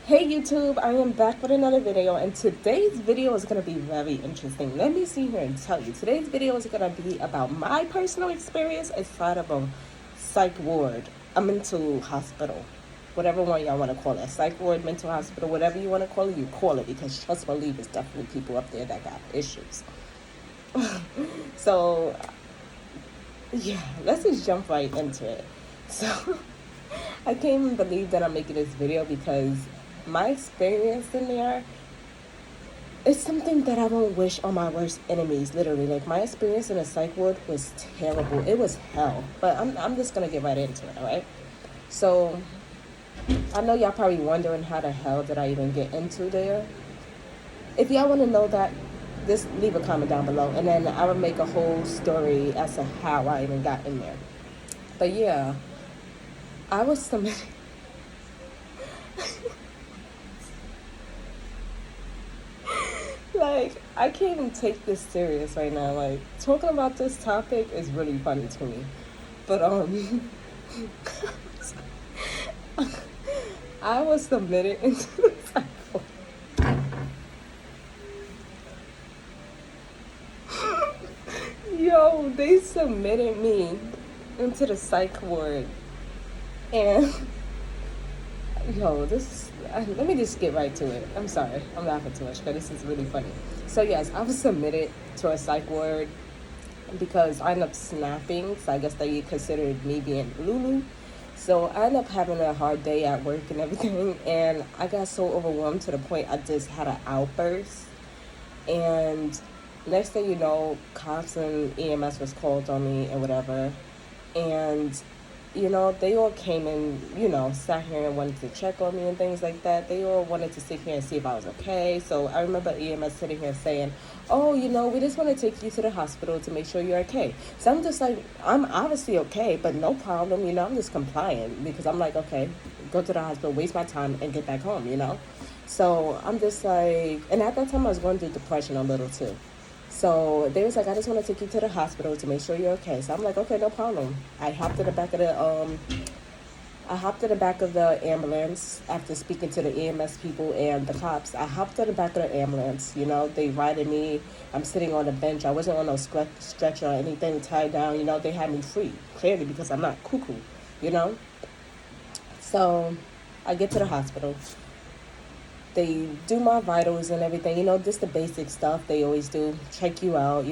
Hey YouTube, I am back with another video, and today's video is going to be very interesting. Let me see here and tell you. Today's video is going to be about my personal experience inside of a psych ward, a mental hospital, whatever one y'all want to call it, psych ward, mental hospital, whatever you want to call it, you call it, because trust and believe, it's definitely people up there that got issues. So, yeah, let's just jump right into it. So, I can't even believe that I'm making this video because my experience in there is something that I won't wish on my worst enemies, literally. Like, my experience in a psych ward was terrible. It was hell. But I'm just going to get right into it, all right? So, I know y'all probably wondering how the hell did I even get into there. If y'all want to know that, just leave a comment down below, and then I will make a whole story as to how I even got in there. But yeah, I was submitted. Like, I can't even take this serious right now. Like, talking about this topic is really funny to me. But, I was submitted into the psych ward. Yo, they submitted me into the psych ward. And, yo, let me just get right to it. I'm sorry, I'm laughing too much, but this is really funny. So yes, I was submitted to a psych ward because I ended up snapping, so I guess they considered me being Lulu. So I ended up having a hard day at work and everything, and I got so overwhelmed to the point I just had an outburst. And next thing you know, cops and EMS was called on me and whatever. And they all came and, sat here and wanted to check on me and things like that. They all wanted to sit here and see if I was okay. So I remember EMS sitting here saying, oh, we just want to take you to the hospital to make sure you're okay. So I'm just like, I'm obviously okay, but no problem, I'm just compliant because I'm like, okay, go to the hospital, waste my time, and get back home. So I'm just like, and at that time I was going through depression a little too. So they was like, I just want to take you to the hospital to make sure you're okay. So I'm like, okay, no problem. I hopped in the back of the ambulance after speaking to the EMS people and the cops. I hopped in the back of the ambulance. They rided me. I'm sitting on a bench. I wasn't on no stretcher or anything tied down. They had me free, clearly because I'm not cuckoo. So I get to the hospital. They do my vitals and everything, just the basic stuff they always do, check you out,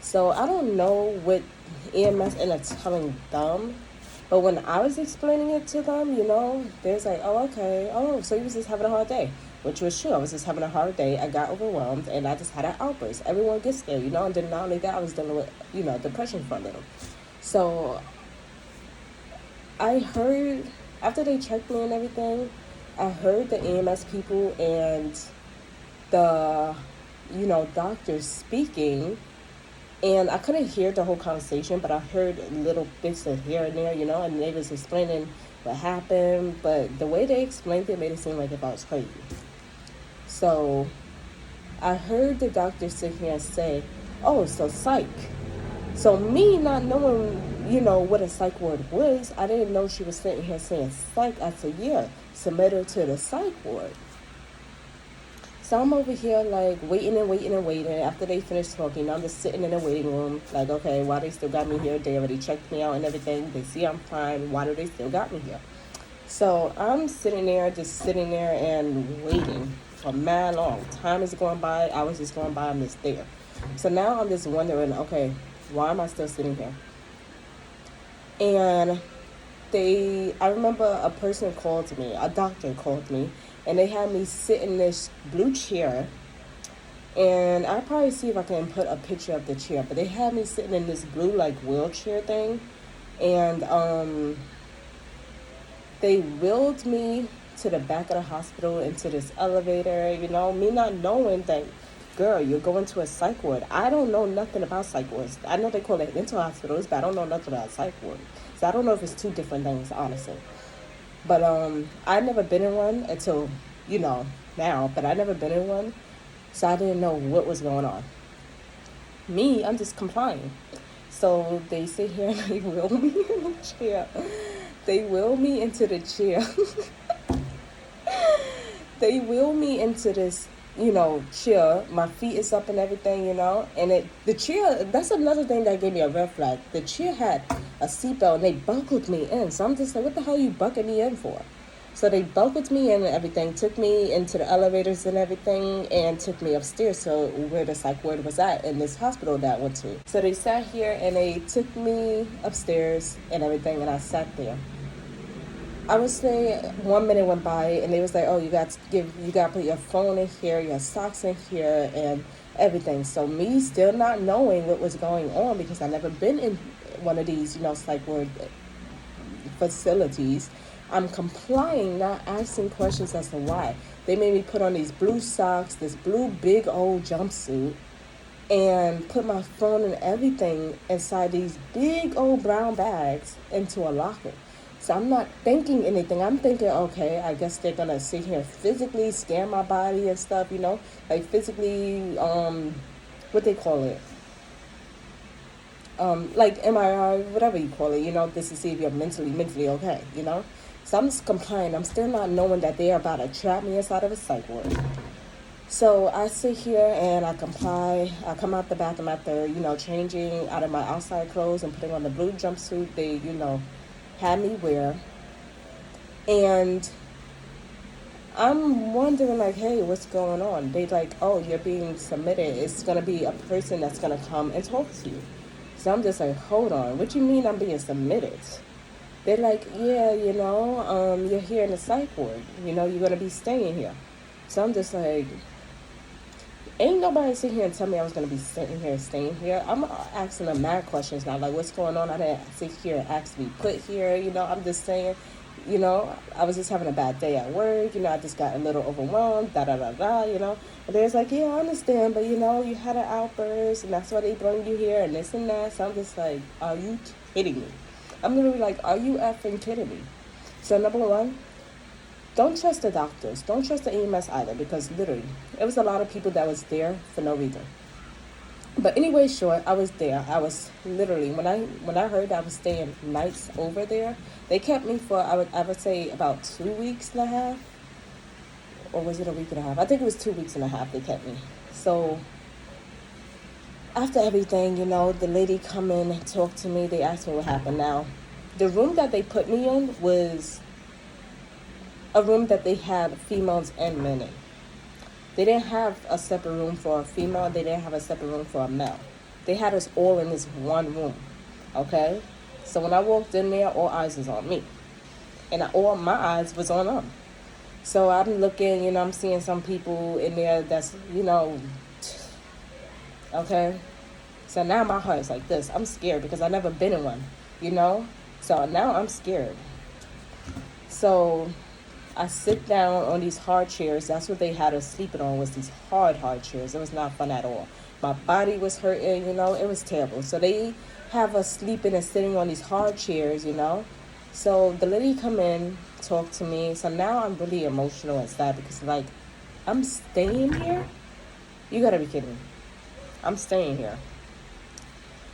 So I don't know what EMS ended up telling them, but when I was explaining it to them, they was like, oh, okay, oh, so you was just having a hard day, which was true. I was just having a hard day. I got overwhelmed, and I just had an outburst. Everyone gets there, and then not only that, I was dealing with, depression for a little. So I heard, after they checked me and everything, I heard the EMS people and the, doctors speaking, and I couldn't hear the whole conversation, but I heard little bits of here and there, and they was explaining what happened, but the way they explained it made it seem like if I was crazy. So I heard the doctor sit here and say, oh, so psych. So me not knowing, what a psych ward was, I didn't know she was sitting here saying psych. I said, yeah, submit her to the psych ward. So I'm over here like waiting and waiting and waiting. After they finish talking, I'm just sitting in the waiting room like, okay, why they still got me here? They already checked me out and everything. They see I'm fine. Why do they still got me here? So I'm sitting there and waiting for mad long. Time is going by. Hours is going by. I'm just there. So now I'm just wondering, okay, why am I still sitting here? And I remember a person called me, a doctor called me, and they had me sit in this blue chair. And I'll probably see if I can put a picture of the chair, but they had me sitting in this blue, like, wheelchair thing. And they wheeled me to the back of the hospital into this elevator, me not knowing that, girl, you're going to a psych ward. I don't know nothing about psych wards. I know they call it mental hospitals, but I don't know nothing about psych ward. So I don't know if it's two different things, honestly. But I'd never been in one until, now, but I'd never been in one. So I didn't know what was going on. Me, I'm just complying. So they sit here and they wheel me in the chair. They wheel me into the chair. They wheel me into this, chair. My feet is up and everything, and the chair, that's another thing that gave me a red flag. The chair had a seatbelt and they buckled me in. So I'm just like, what the hell are you bucking me in for? So they buckled me in and everything, took me into the elevators and everything, and took me upstairs to where the psych ward was at in this hospital that I went to. So they sat here and they took me upstairs and everything, and I sat there. I would say 1 minute went by and they was like, oh, you got to put your phone in here, your socks in here, and everything. So me still not knowing what was going on, because I never been in one of these, psych ward facilities. I'm complying, not asking questions as to why. They made me put on these blue socks, this blue big old jumpsuit, and put my phone and everything inside these big old brown bags into a locker. So I'm not thinking anything. I'm thinking, okay, I guess they're gonna sit here and physically scan my body and stuff, like physically, what they call it, like MRI, whatever you call it, just to see if you're mentally okay. So I'm just complying. I'm still not knowing that they are about to trap me inside of a psych ward. So I sit here and I comply. I come out the bathroom after, changing out of my outside clothes and putting on the blue jumpsuit they, had me wear. And I'm wondering, like, hey, what's going on? They like, oh, you're being submitted. It's going to be a person that's going to come and talk to you. So I'm just like, hold on. What you mean I'm being submitted? They're like, yeah, you're here in the psych ward. You're going to be staying here. So I'm just like, ain't nobody sit here and tell me I was going to be staying here. I'm asking them mad questions now, like, what's going on? I didn't sit here and ask to be put here. I'm just saying, I was just having a bad day at work. I just got a little overwhelmed, And they're like, yeah, I understand, but, you had an outburst, and that's why they bring you here, and this and that. So I'm just like, are you kidding me? I'm literally like, are you effing kidding me? So number one, don't trust the doctors. Don't trust the EMS either, because literally, it was a lot of people that was there for no reason. But anyway, short, I was there. I was literally, when I heard I was staying nights over there, they kept me for, I would say about 2 weeks and a half. Or was it a week and a half? I think it was 2 weeks and a half they kept me. So after everything, the lady come in and talk to me. They asked me what happened. Now, the room that they put me in was a room that they had females and men in. They didn't have a separate room for a female. They didn't have a separate room for a male. They had us all in this one room, okay? So when I walked in there, all eyes was on me. And all my eyes was on them. So I'm looking, I'm seeing some people in there that's, okay? So now my heart's like this. I'm scared because I've never been in one, So now I'm scared. So I sit down on these hard chairs. That's what they had us sleeping on, was these hard chairs. It was not fun at all. My body was hurting, it was terrible. So they have us sleeping and sitting on these hard chairs, So the lady come in, talk to me. So now I'm really emotional and sad because, like, I'm staying here? You gotta be kidding me. I'm staying here.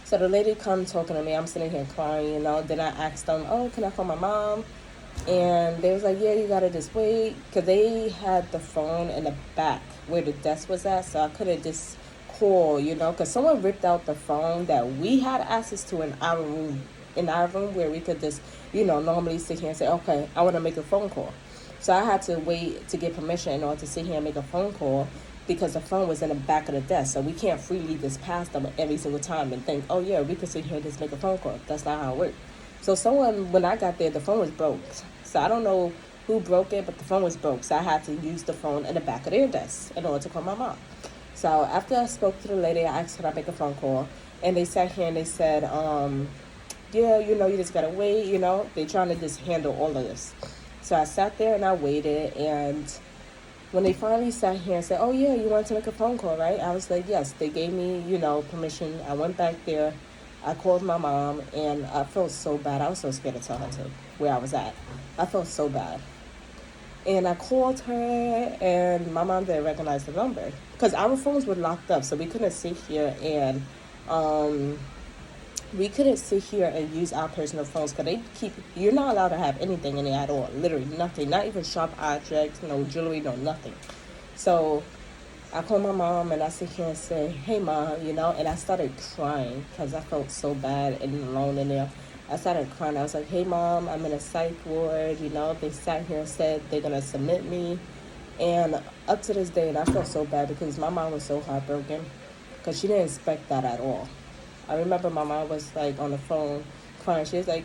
So the lady come talking to me. I'm sitting here crying, Then I asked them, oh, can I call my mom? And they was like, yeah, you gotta just wait, because they had the phone in the back where the desk was at, so I couldn't just call, because someone ripped out the phone that we had access to in our room where we could just, normally sit here and say, okay, I want to make a phone call. So I had to wait to get permission in order to sit here and make a phone call, because the phone was in the back of the desk, so we can't freely just pass them every single time and think, oh yeah, we could sit here and just make a phone call. That's not how it works. So when I got there, the phone was broke. So I don't know who broke it, but the phone was broke. So I had to use the phone in the back of their desk in order to call my mom. So after I spoke to the lady, I asked, could I make a phone call? And they sat here and they said, yeah, you just got to wait, They're trying to just handle all of this. So I sat there and I waited. And when they finally sat here and said, oh, yeah, you want to make a phone call, right? I was like, yes. They gave me, permission. I went back there. I called my mom, and I felt so bad. I was so scared to tell her where I was at. I felt so bad. And I called her, and my mom didn't recognize the number, because our phones were locked up, so we couldn't sit here and We couldn't sit here and use our personal phones because you're not allowed to have anything in it at all. Literally nothing. Not even sharp objects, no jewelry, no nothing. So I called my mom and I sit here and say, hey, mom, and I started crying because I felt so bad and alone in there. I started crying. I was like, hey, mom, I'm in a psych ward. They sat here and said they're going to submit me. And up to this day, and I felt so bad because my mom was so heartbroken because she didn't expect that at all. I remember my mom was like on the phone crying. She was like,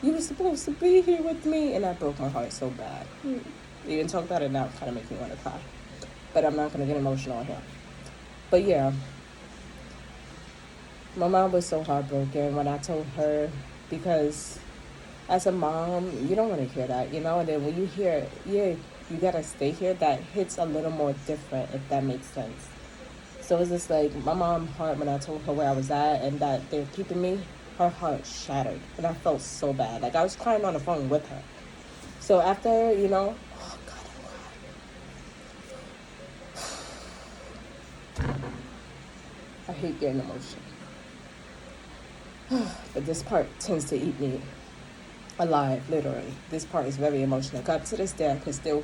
you were supposed to be here with me. And that broke my heart so bad. Even talk about it now kind of makes me want to cry. But I'm not going to get emotional here. But yeah, my mom was so heartbroken when I told her, because as a mom, you don't want to hear that, And then when you hear, yeah, you got to stay here, that hits a little more different, if that makes sense. So it's just like my mom's heart, when I told her where I was at and that they're keeping me, her heart shattered. And I felt so bad. Like I was crying on the phone with her. So after, oh God, I hate getting emotional. But this part tends to eat me alive, literally. This part is very emotional. God, to this day, I can still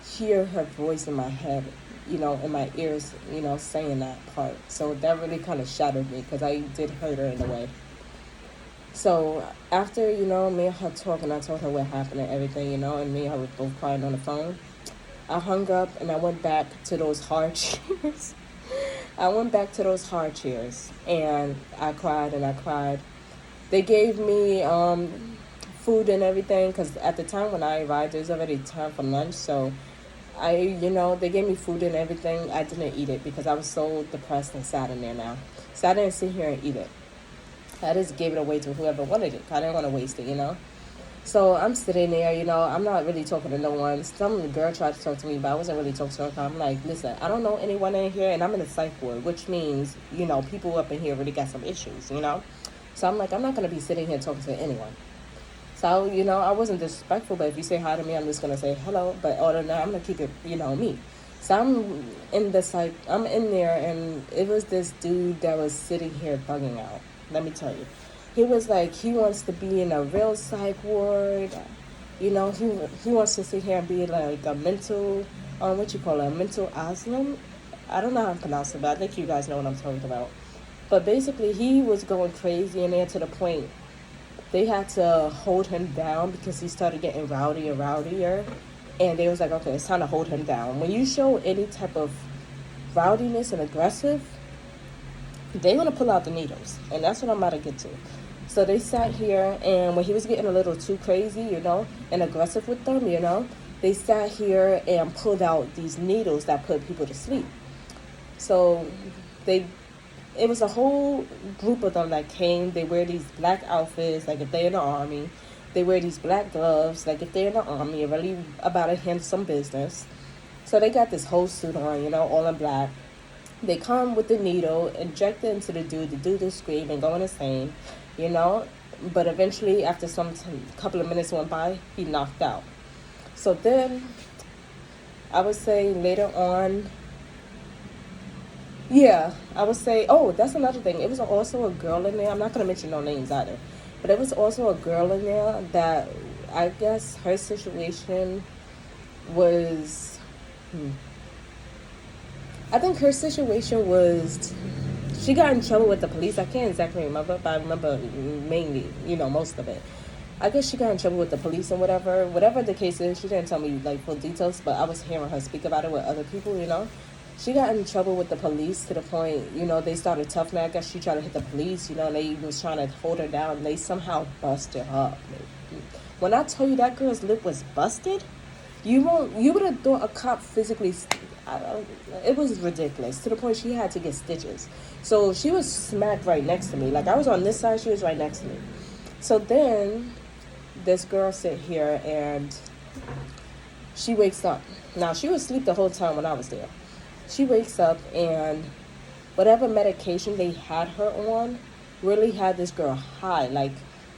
hear her voice in my head, in my ears, saying that part. So that really kind of shattered me because I did hurt her in a way. So after, me and her talk and I told her what happened and everything, and me and her were both crying on the phone, I hung up and I went back to those hard chairs. I went back to those hard chairs and I cried and I cried. They gave me food and everything because at the time when I arrived, it was already time for lunch. So they gave me food and everything. I didn't eat it because I was so depressed and sad in there now. So I didn't sit here and eat it. I just gave it away to whoever wanted it. I didn't want to waste it. So I'm sitting there, I'm not really talking to no one. Some girl tried to talk to me, but I wasn't really talking to her. I'm like, listen, I don't know anyone in here, and I'm in a psych ward, which means, people up in here really got some issues, So I'm like, I'm not going to be sitting here talking to anyone. So, I wasn't disrespectful, but if you say hi to me, I'm just going to say hello. But other than that, I'm going to keep it, me. So I'm in there, and it was this dude that was sitting here bugging out. Let me tell you. He was like, he wants to be in a real psych ward. He wants to sit here and be like a mental, a mental asylum. I don't know how to pronounce it, but I think you guys know what I'm talking about. But basically, he was going crazy in there to the point they had to hold him down because he started getting rowdy and rowdier. And they was like, okay, it's time to hold him down. When you show any type of rowdiness and aggressive, they're going to pull out the needles. And that's what I'm about to get to. So they sat here, and when he was getting a little too crazy, and aggressive with them, they sat here and pulled out these needles that put people to sleep. So it was a whole group of them that came. They wear these black outfits, like if they're in the army. They wear these black gloves, like if they're in the army, really about to handle some business. So they got this whole suit on, all in black. They come with the needle, inject it into the dude. The dude is screaming, going insane, But eventually, after couple of minutes went by, he knocked out. So then, I would say later on, yeah, I would say, oh, that's another thing. It was also a girl in there. I'm not going to mention no names either. But it was also a girl in there that I guess her situation was... I think her situation was... She got in trouble with the police. I can't exactly remember, but I remember mainly, most of it. I guess she got in trouble with the police and whatever. Whatever the case is, she didn't tell me, full details, but I was hearing her speak about it with other people, She got in trouble with the police to the point, they started toughening. I guess she tried to hit the police, and they was trying to hold her down. They somehow busted her up. When I tell you that girl's lip was busted, you would have thought a cop physically... it was ridiculous to the point she had to get stitches. So she was smacked right next to me. Like I was on this side, she was right next to me. So then this girl sit here and she wakes up. Now she was asleep the whole time when I was there. She wakes up and whatever medication they had her on really had this girl high. Like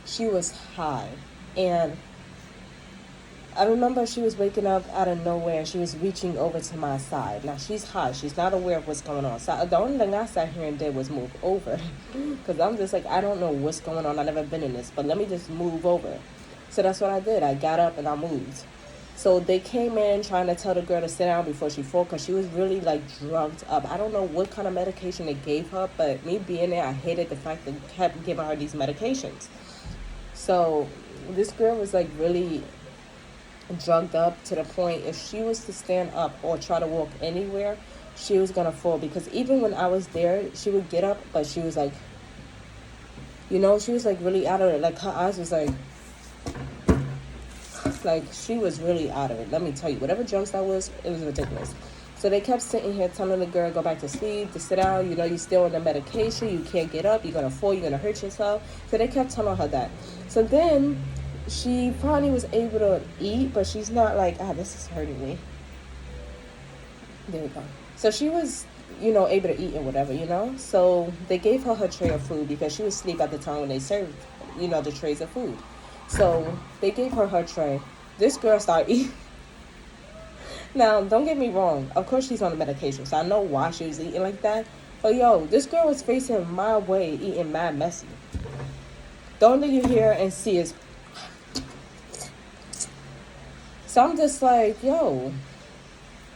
she was high. And I remember she was waking up out of nowhere and she was reaching over to my side. Now she's hot. She's not aware of what's going on. So the only thing I sat here and did was move over. Because I'm just like, I don't know what's going on. I've never been in this. But let me just move over. So that's what I did. I got up and I moved. So they came in trying to tell the girl to sit down before she fell because she was really like drugged up. I don't know what kind of medication they gave her, but me being there, I hated the fact that they kept giving her these medications. So this girl was like really drugged up to the point if she was to stand up or try to walk anywhere, she was gonna fall. Because even when I was there, she would get up, but she was like, she was like really out of it. Like her eyes was like she was really out of it. Let me tell you, whatever drugs that was, it was ridiculous. So they kept sitting here telling the girl, go back to sleep, to sit down, you're still on the medication, you can't get up, you're gonna fall, you're gonna hurt yourself. So they kept telling her that. So then she finally was able to eat, but she's not like, this is hurting me. There we go. So she was, able to eat and whatever. So they gave her tray of food because she was asleep at the time when they served, the trays of food. So they gave her tray. This girl started eating. Now, don't get me wrong. Of course, she's on the medication, so I know why she was eating like that. But this girl was facing my way, eating mad messy. The only thing you hear and see is. So I'm just like,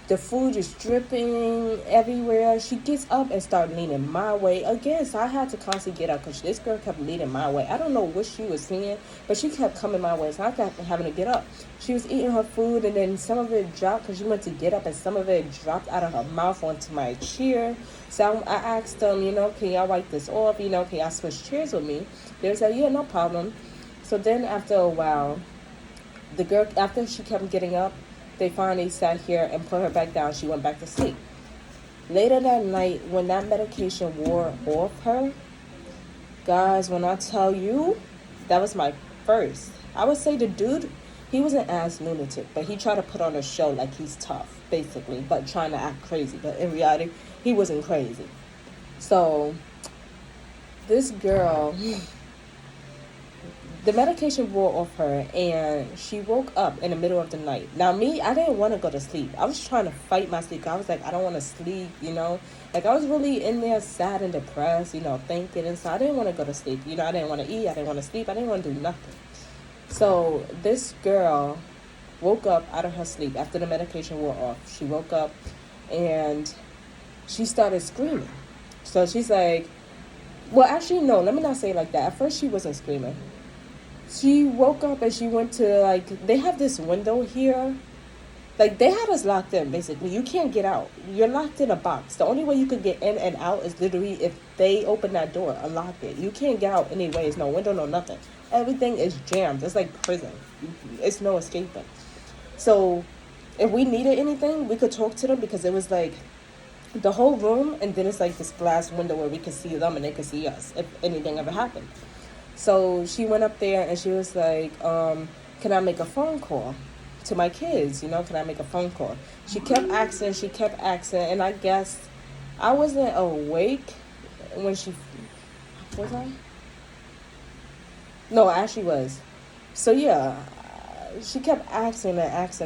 the food is dripping everywhere. She gets up and starts leaning my way again. So I had to constantly get up because this girl kept leaning my way. I don't know what she was seeing, but she kept coming my way. So I kept having to get up. She was eating her food and then some of it dropped because she went to get up and some of it dropped out of her mouth onto my chair. So I asked them, can y'all wipe this off? Can y'all switch chairs with me? They said, yeah, no problem. So then after a while, the girl, after she kept getting up, they finally sat here and put her back down. She went back to sleep. Later that night, when that medication wore off her, guys, when I tell you, that was my first. I would say the dude, he was an ass lunatic, but he tried to put on a show like he's tough, basically, but trying to act crazy. But in reality, he wasn't crazy. So, this girl, the medication wore off her and she woke up in the middle of the night. Now me, I didn't want to go to sleep. I was trying to fight my sleep. I was like, I don't want to sleep, Like I was really in there sad and depressed, thinking. And so I didn't want to go to sleep. I didn't want to eat. I didn't want to sleep. I didn't want to do nothing. So this girl woke up out of her sleep after the medication wore off. She woke up and she started screaming. So she's like, well, actually, no, let me not say it like that. At first she wasn't screaming. She woke up and she went to, they have this window here. They had us locked in, basically. You can't get out. You're locked in a box. The only way you could get in and out is literally if they open that door, unlock it. You can't get out any ways. No window, no nothing. Everything is jammed. It's like prison. It's no escaping. So if we needed anything, we could talk to them because it was the whole room, and then it's this glass window where we could see them and they could see us if anything ever happened. So she went up there and she was like, can I make a phone call to my kids? Can I make a phone call? She kept asking, and I guess I wasn't awake when she, was I? No, I actually was. So yeah, she kept asking, hey,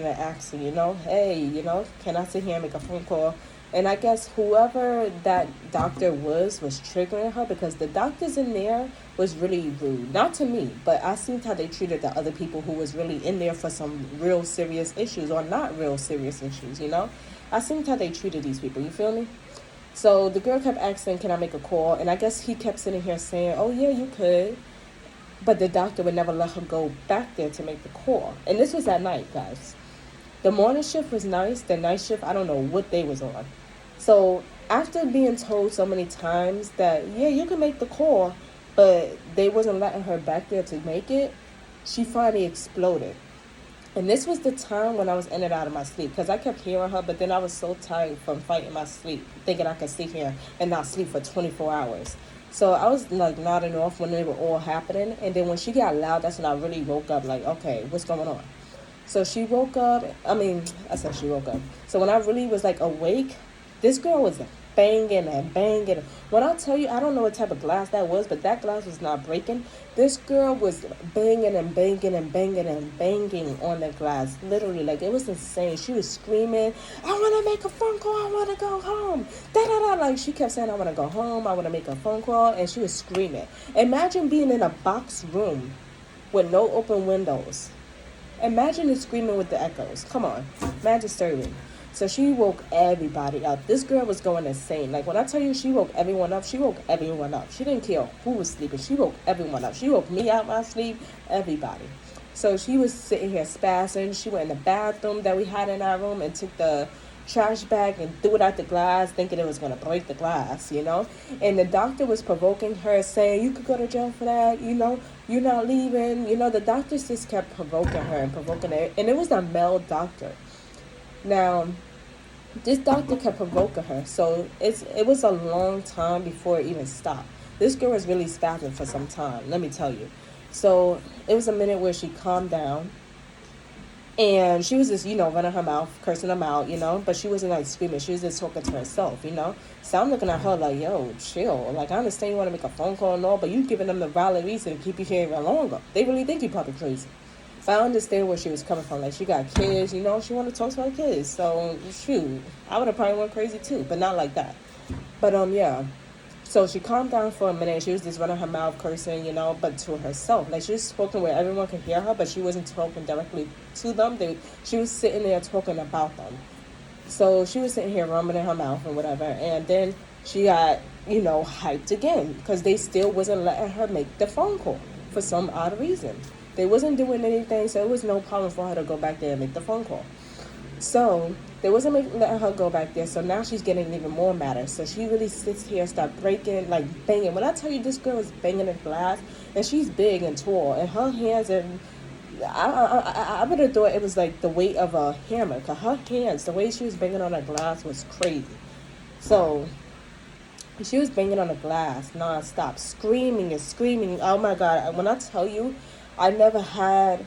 can I sit here and make a phone call? And I guess whoever that doctor was triggering her because the doctors in there was really rude. Not to me, but I seen how they treated the other people who was really in there for some real serious issues or not real serious issues, I seen how they treated these people, you feel me? So the girl kept asking, can I make a call? And I guess he kept sitting here saying, oh yeah, you could. But the doctor would never let her go back there to make the call. And this was at night, guys. The morning shift was nice. The night shift, I don't know what they was on. So after being told so many times that, yeah, you can make the call, but they wasn't letting her back there to make it, she finally exploded. And this was the time when I was in and out of my sleep because I kept hearing her, but then I was so tired from fighting my sleep, thinking I could sit here and not sleep for 24 hours. So I was nodding off when they were all happening. And then when she got loud, that's when I really woke up okay, what's going on? So she woke up. I said she woke up. So when I really was awake, this girl was banging and banging. When I tell you, I don't know what type of glass that was, but that glass was not breaking. This girl was banging and banging and banging and banging on the glass. Literally, like, it was insane. She was screaming, I want to make a phone call. I want to go home. Da-da-da. Like, she kept saying, I want to go home. I want to make a phone call. And she was screaming. Imagine being in a box room with no open windows. Imagine it screaming with the echoes. Come on. Mad disturbing. So she woke everybody up. This girl was going insane. Like, when I tell you she woke everyone up, she woke everyone up. She didn't care who was sleeping. She woke everyone up. She woke me out my sleep, everybody. So she was sitting here spazzing. She went in the bathroom that we had in our room and took the trash bag and threw it out the glass, thinking it was going to break the glass, you know. And the doctor was provoking her, saying, you could go to jail for that, you know, you're not leaving. You know, the doctors just kept provoking her and provoking her. And it was a male doctor. Now, this doctor kept provoking her, so it was a long time before it even stopped. This girl was really spazzing for some time, let me tell you. So it was a minute where she calmed down, and she was just, you know, running her mouth, cursing them out, you know, but she wasn't like screaming. She was just talking to herself, you know. So I'm looking at her like, yo, chill. Like, I understand you want to make a phone call and all, but you giving them the valid reason to keep you here even longer. They really think you probably crazy. But I understand where she was coming from. Like, she got kids, you know, she wanted to talk to her kids. So, shoot, I would have probably went crazy too, but not like that. But, yeah. So she calmed down for a minute. She was just running her mouth, cursing, you know, but to herself. Like, she was talking where everyone could hear her, but she wasn't talking directly to them. She was sitting there talking about them. So she was sitting here rumbling her mouth and whatever. And then she got, you know, hyped again because they still wasn't letting her make the phone call for some odd reason. They wasn't doing anything, so it was no problem for her to go back there and make the phone call. So they wasn't letting her go back there, so now she's getting even more madder. So she really sits here and start breaking, like banging. When I tell you this girl is banging the glass, and she's big and tall, and her hands are, I would have thought it was like the weight of a hammer, because her hands, the way she was banging on the glass was crazy. So she was banging on the glass nonstop, screaming and screaming. Oh my God, when I tell you, I never had,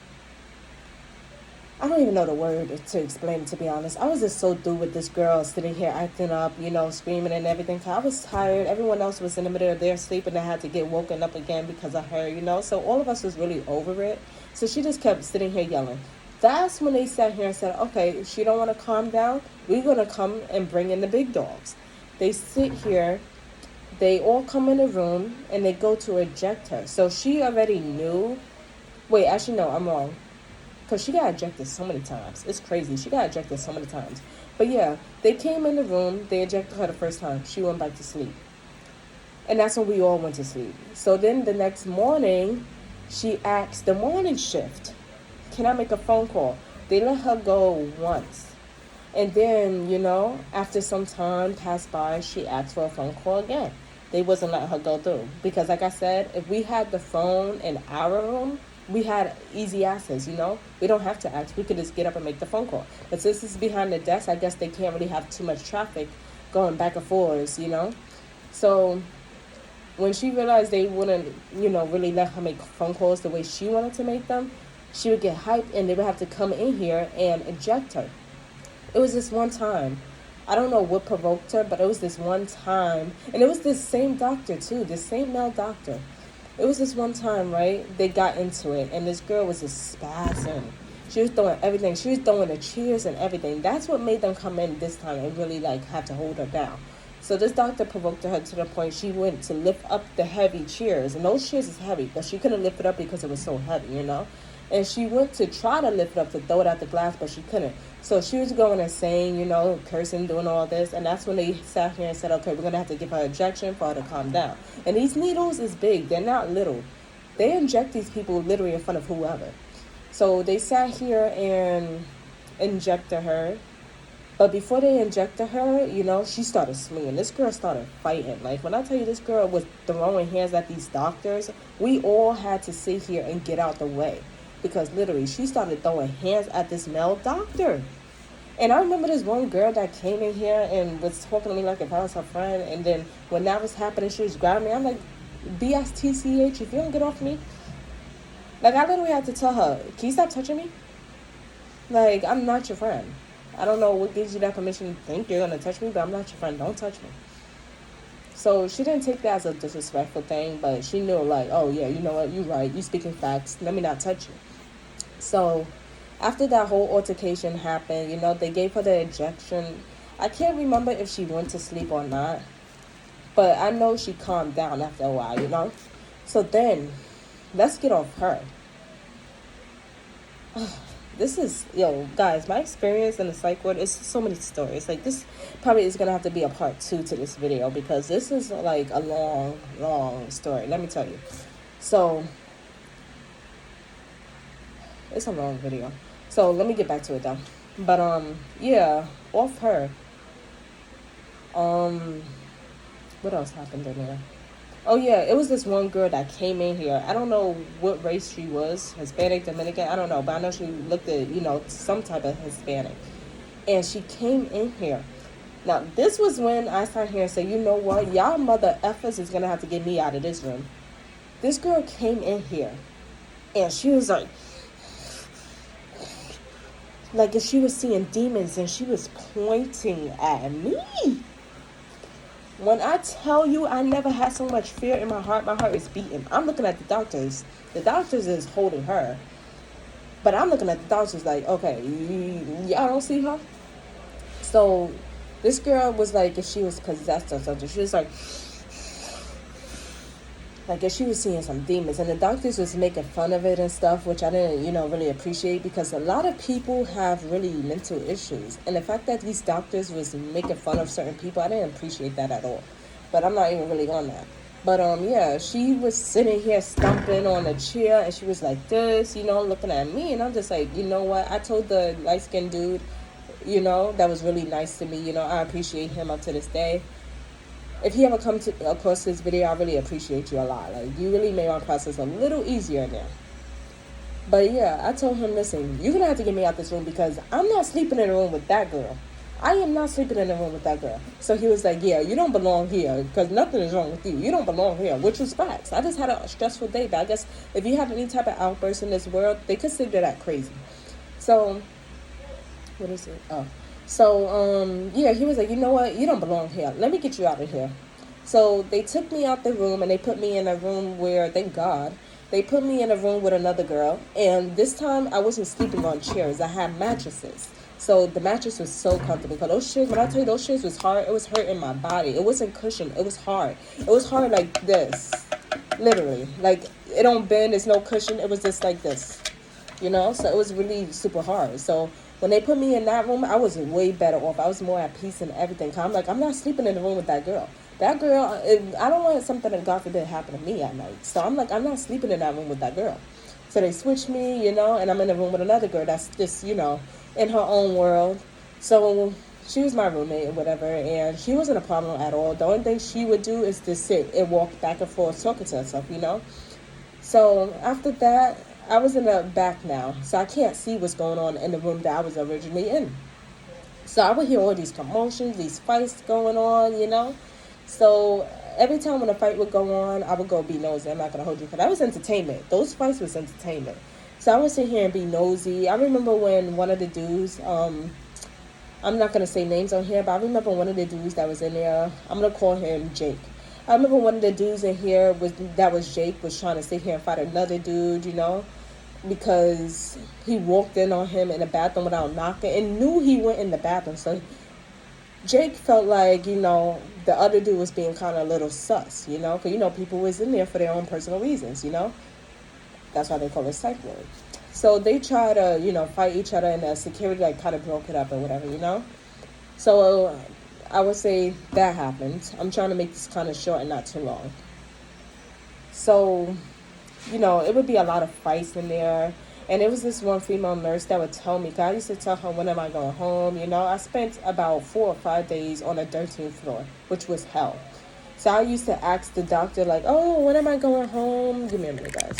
I don't even know the word to explain it, to be honest. I was just so through with this girl sitting here acting up, you know, screaming and everything. I was tired. Everyone else was in the middle of their sleep and they had to get woken up again because of her, you know. So all of us was really over it. So she just kept sitting here yelling. That's when they sat here and said, okay, she don't want to calm down. We're going to come and bring in the big dogs. They sit here. They all come in the room and they go to eject her. So she already knew. Wait, actually, no, I'm wrong. Because she got ejected so many times. It's crazy. She got ejected so many times. But yeah, they came in the room. They ejected her the first time. She went back to sleep. And that's when we all went to sleep. So then the next morning, she asked the morning shift, can I make a phone call? They let her go once. And then, you know, after some time passed by, she asked for a phone call again. They wasn't letting her go through. Because like I said, if we had the phone in our room, we had easy access, you know. We don't have to ask. We could just get up and make the phone call. But since it's behind the desk, I guess they can't really have too much traffic going back and forth, you know. So when she realized they wouldn't, you know, really let her make phone calls the way she wanted to make them, she would get hyped and they would have to come in here and eject her. It was this one time. I don't know what provoked her, but it was this one time. And it was this same doctor, too, this same male doctor. It was this one time, right? They got into it, and this girl was just spazzing. She was throwing everything. She was throwing the chairs and everything. That's what made them come in this time and really, like, have to hold her down. So this doctor provoked her to the point she went to lift up the heavy chairs. And those chairs is heavy, but she couldn't lift it up because it was so heavy, you know? And she went to try to lift it up to throw it out the glass, but she couldn't. So she was going insane, you know, cursing, doing all this. And that's when they sat here and said, okay, we're going to have to give her an injection for her to calm down. And these needles is big. They're not little. They inject these people literally in front of whoever. So they sat here and injected her. But before they injected her, you know, she started swinging. This girl started fighting. Like, when I tell you this girl was throwing hands at these doctors, we all had to sit here and get out the way. Because literally, she started throwing hands at this male doctor. And I remember this one girl that came in here and was talking to me like if I was her friend. And then when that was happening, she was grabbing me. I'm like, BSTCH, if you don't get off me. Like, I literally had to tell her, can you stop touching me? Like, I'm not your friend. I don't know what gives you that permission to think you're going to touch me, but I'm not your friend. Don't touch me. So she didn't take that as a disrespectful thing, but she knew, like, oh yeah, you know what, you right, you speaking facts, let me not touch you. So after that whole altercation happened, they gave her the injection. I can't remember if she went to sleep or not, but I know she calmed down after a while. So then, let's get off her. This is, guys, my experience in the psych ward is so many stories. Like, this probably is going to have to be a part 2 to this video, because this is like a long, long story. Let me tell you. So, it's a long video. So, let me get back to it though. But, yeah, off her. What else happened in there? Oh yeah, it was this one girl that came in here. I don't know what race she was, Hispanic, Dominican, I don't know, but I know she looked at, some type of Hispanic. And she came in here. Now, this was when I sat here and said, you know what, y'all mother effers is going to have to get me out of this room. This girl came in here, and she was like if she was seeing demons, and she was pointing at me. When I tell you I never had so much fear in my heart is beating. I'm looking at the doctors. The doctors is holding her. But I'm looking at the doctors like, okay, y'all don't see her? So this girl was like if she was possessed or something. She was like if she was seeing some demons. And the doctors was making fun of it and stuff, which I didn't, really appreciate, because a lot of people have really mental issues. And the fact that these doctors was making fun of certain people, I didn't appreciate that at all. But I'm not even really on that. But, yeah, she was sitting here stumping on a chair, and she was like this, looking at me. And I'm just like, you know what? I told the light-skinned dude, that was really nice to me. I appreciate him up to this day. If he ever comes across this video, I really appreciate you a lot. Like, you really made my process a little easier now. But yeah, I told him, listen, you're going to have to get me out this room, because I'm not sleeping in a room with that girl. I am not sleeping in a room with that girl. So he was like, yeah, you don't belong here, because nothing is wrong with you. You don't belong here, which was facts. I just had a stressful day, but I guess if you have any type of outburst in this world, they consider that crazy. So, what is it? Oh. So, yeah, he was like, you know what? You don't belong here. Let me get you out of here. So they took me out the room, and they put me in a room where, thank God, they put me in a room with another girl. And this time I wasn't sleeping on chairs. I had mattresses. So the mattress was so comfortable. Because those chairs, when I tell you those chairs was hard, it was hurting my body. It wasn't cushioned. It was hard. It was hard like this. Literally. Like, it don't bend. There's no cushion. It was just like this. So it was really super hard. So when they put me in that room, I was way better off. I was more at peace and everything. I'm like, I'm not sleeping in the room with that girl. That girl, I don't want something that, God forbid, happen to me at night. So I'm like, I'm not sleeping in that room with that girl. So they switched me, and I'm in the room with another girl that's just, in her own world. So she was my roommate or whatever, and she wasn't a problem at all. The only thing she would do is to sit and walk back and forth talking to herself, So after that, I was in the back now, so I can't see what's going on in the room that I was originally in. So I would hear all these commotions, these fights going on, So every time when a fight would go on, I would go be nosy. I'm not going to hold you, because that was entertainment. Those fights was entertainment. So I would sit here and be nosy. I remember when one of the dudes, I'm not going to say names on here, but I remember one of the dudes that was in there, I'm going to call him Jake. I remember one of the dudes in here that was Jake was trying to sit here and fight another dude, because he walked in on him in the bathroom without knocking and knew he went in the bathroom. So Jake felt like, the other dude was being kind of a little sus, because, people was in there for their own personal reasons, That's why they call it Psych ward. So they try to, fight each other, and the security, kind of broke it up or whatever, So I would say that happened. I'm trying to make this kind of short and not too long. So, it would be a lot of fights in there. And it was this one female nurse that would tell me, because I used to tell her, when am I going home? I spent about 4 or 5 days on the 13th floor, which was hell. So I used to ask the doctor, like, oh, when am I going home? Give me a minute, guys.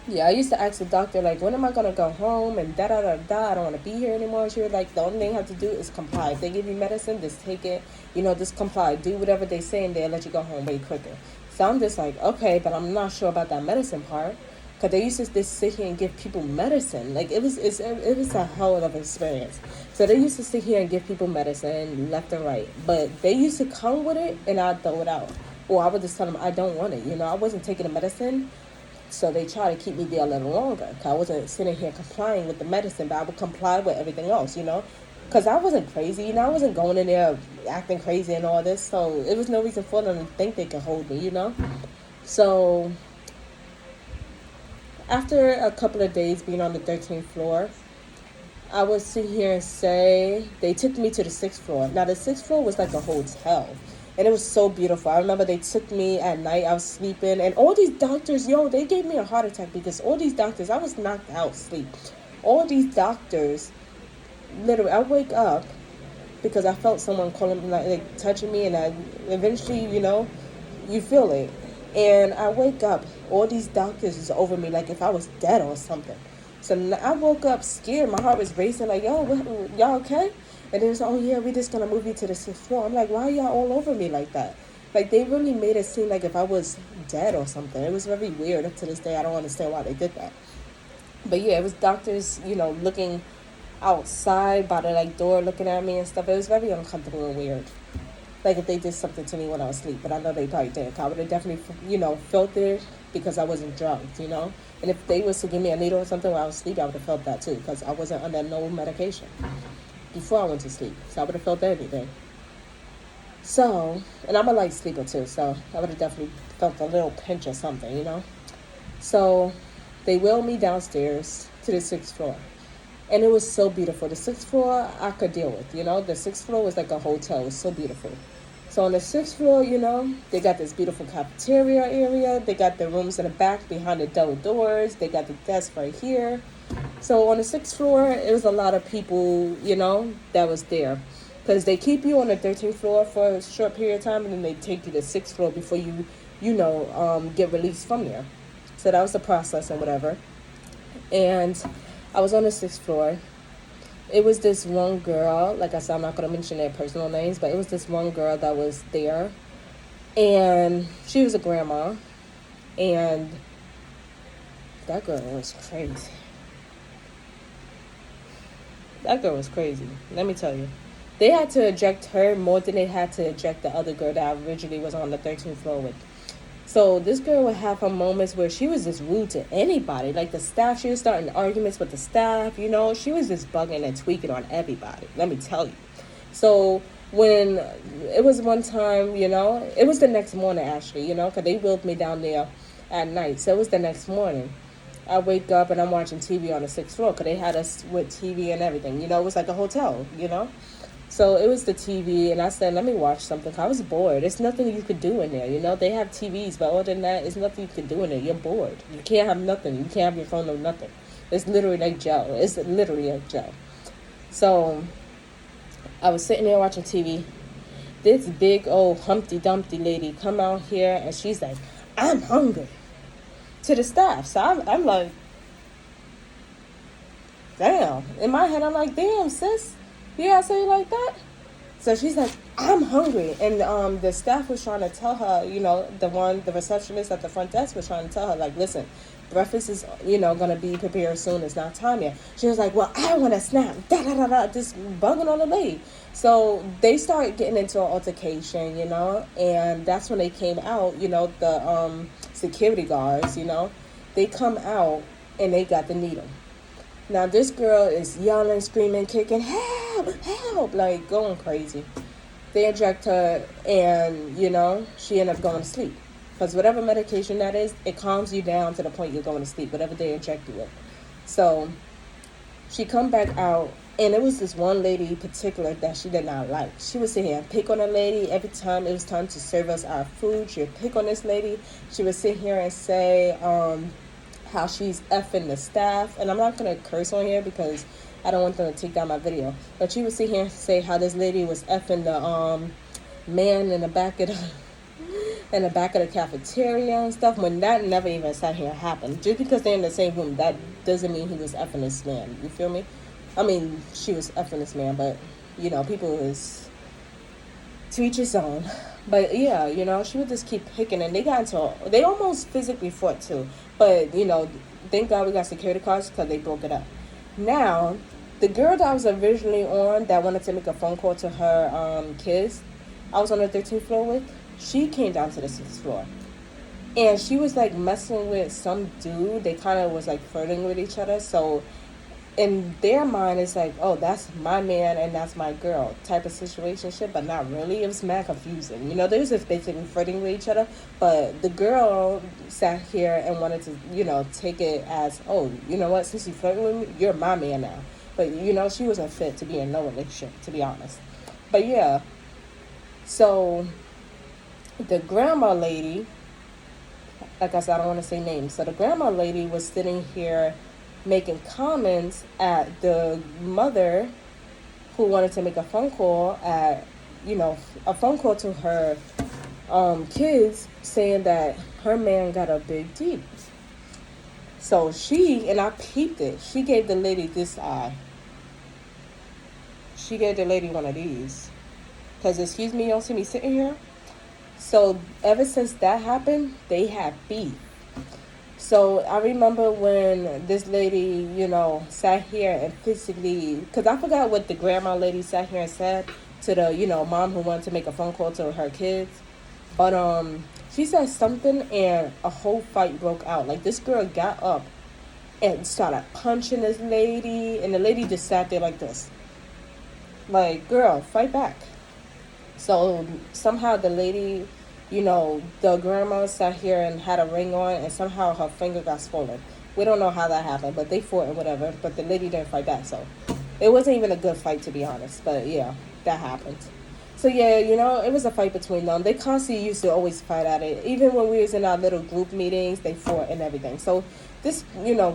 Yeah, I used to ask the doctor, like, when am I going to go home? And da-da-da-da, I don't want to be here anymore. She was like, the only thing you have to do is comply. If they give you medicine, just take it. Just comply. Do whatever they say, and they'll let you go home way quicker. So I'm just like, okay, but I'm not sure about that medicine part. Because they used to just sit here and give people medicine. Like, it was a hell of an experience. So they used to sit here and give people medicine left and right. But they used to come with it, and I'd throw it out. Or I would just tell them I don't want it. I wasn't taking the medicine. So they try to keep me there a little longer. 'Cause I wasn't sitting here complying with the medicine, but I would comply with everything else. Because I wasn't crazy. I wasn't going in there acting crazy and all this. So it was no reason for them to think they could hold me. So after a couple of days being on the 13th floor, I would sit here and say, they took me to the 6th floor. Now, the 6th floor was like a hotel. And it was so beautiful. I remember they took me at night. I was sleeping. And all these doctors, they gave me a heart attack because all these doctors, I was knocked out sleep. All these doctors, literally, I wake up because I felt someone calling me, like touching me. And I eventually, you feel it. And I wake up. All these doctors is over me like if I was dead or something. So I woke up scared. My heart was racing like, y'all okay? And they was like, oh, yeah, we just going to move you to the 6th floor. I'm like, why are y'all all over me like that? Like, they really made it seem like if I was dead or something. It was very weird. Up to this day, I don't understand why they did that. But, yeah, it was doctors, looking outside by the, door, looking at me and stuff. It was very uncomfortable and weird. Like, if they did something to me when I was asleep. But I know they probably did. I would have definitely, felt it because I wasn't drugged, And if they was to give me a needle or something while I was asleep, I would have felt that, too. Because I wasn't under no medication before I went to sleep. So I would have felt everything. So, and I'm a light sleeper too, so I would have definitely felt a little pinch or something. So they wheeled me downstairs to the 6th floor. And it was so beautiful. The 6th floor I could deal with, The 6th floor was like a hotel. It was so beautiful. So on the 6th floor, they got this beautiful cafeteria area. They got the rooms in the back behind the double doors. They got the desk right here. So on the 6th floor, it was a lot of people, that was there. Because they keep you on the 13th floor for a short period of time, and then they take you to the 6th floor before you, get released from there. So that was the process and whatever. And I was on the 6th floor. It was this one girl, like I said, I'm not going to mention their personal names, but it was this one girl that was there. And she was a grandma. And that girl was crazy. That girl was crazy. Let me tell you. They had to eject her more than they had to eject the other girl that I originally was on the 13th floor with. So this girl would have her moments where she was just rude to anybody. Like the staff, she was starting arguments with the staff, She was just bugging and tweaking on everybody. Let me tell you. So when it was one time, it was the next morning actually, because they wheeled me down there at night. So it was the next morning. I wake up and I'm watching TV on the 6th floor because they had us with TV and everything. It was like a hotel, So it was the TV, and I said, let me watch something. I was bored. There's nothing you could do in there, They have TVs, but other than that, there's nothing you can do in there. You're bored. You can't have nothing. You can't have your phone or nothing. It's literally like jail. It's literally like jail. So I was sitting there watching TV. This big old Humpty Dumpty lady come out here, and she's like, I'm hungry. To the staff. So I'm like, damn. In my head, I'm like, damn, sis. Yeah, I say it like that. So she's like, I'm hungry. And the staff was trying to tell her, the receptionist at the front desk was trying to tell her, like, listen, breakfast is, going to be prepared soon. It's not time yet. She was like, well, I want a snack. Da-da-da-da. Just bugging on the lady. So they started getting into an altercation, and that's when they came out, the security guards, they come out and they got the needle. Now this girl is yelling, screaming, kicking, help, help, like going crazy. They inject her and, she ended up going to sleep. Because whatever medication that is, it calms you down to the point you're going to sleep, whatever they inject you with. So she come back out, and it was this one lady in particular that she did not like. She would sit here and pick on a lady. Every time it was time to serve us our food, she would pick on this lady. She would sit here and say how she's effing the staff. And I'm not going to curse on here because I don't want them to take down my video. But she would sit here and say how this lady was effing the man in the back of the cafeteria and stuff, when that never even sat here and happened. Just because they're in the same room, that doesn't mean he was effing this man. You feel me? I mean, she was effing this man, but, people is to each his own. But, yeah, she would just keep picking, and they almost physically fought, too. But, thank God we got security cards because they broke it up. Now, the girl that I was originally on that wanted to make a phone call to her kids, I was on the 13th floor with, she came down to the 6th floor. And she was like messing with some dude. They kind of was like flirting with each other. So in their mind, it's like, oh, that's my man and that's my girl type of situationship, but not really. It was mad confusing. They was just basically flirting with each other. But the girl sat here and wanted to, take it as, oh, you know what? Since you flirting with me, you're my man now. But she wasn't fit to be in no relationship, to be honest. But yeah, so the grandma lady, like I said, I don't want to say names. So the grandma lady was sitting here making comments at the mother who wanted to make a phone call a phone call to her kids, saying that her man got a big D. So and I peeped it, she gave the lady this eye. She gave the lady one of these. Because, excuse me, you don't see me sitting here? So ever since that happened, they had beef. So I remember when this lady, sat here and physically, because I forgot what the grandma lady sat here and said to the, mom who wanted to make a phone call to her kids. But she said something and a whole fight broke out. Like, this girl got up and started punching this lady, and the lady just sat there like this. Like, girl, fight back. So somehow the lady, the grandma sat here and had a ring on, and somehow her finger got swollen. We don't know how that happened, but they fought and whatever. But the lady didn't fight back, so it wasn't even a good fight, to be honest. But yeah, that happened. So yeah, it was a fight between them. They constantly used to always fight at it. Even when we was in our little group meetings, they fought and everything. So this,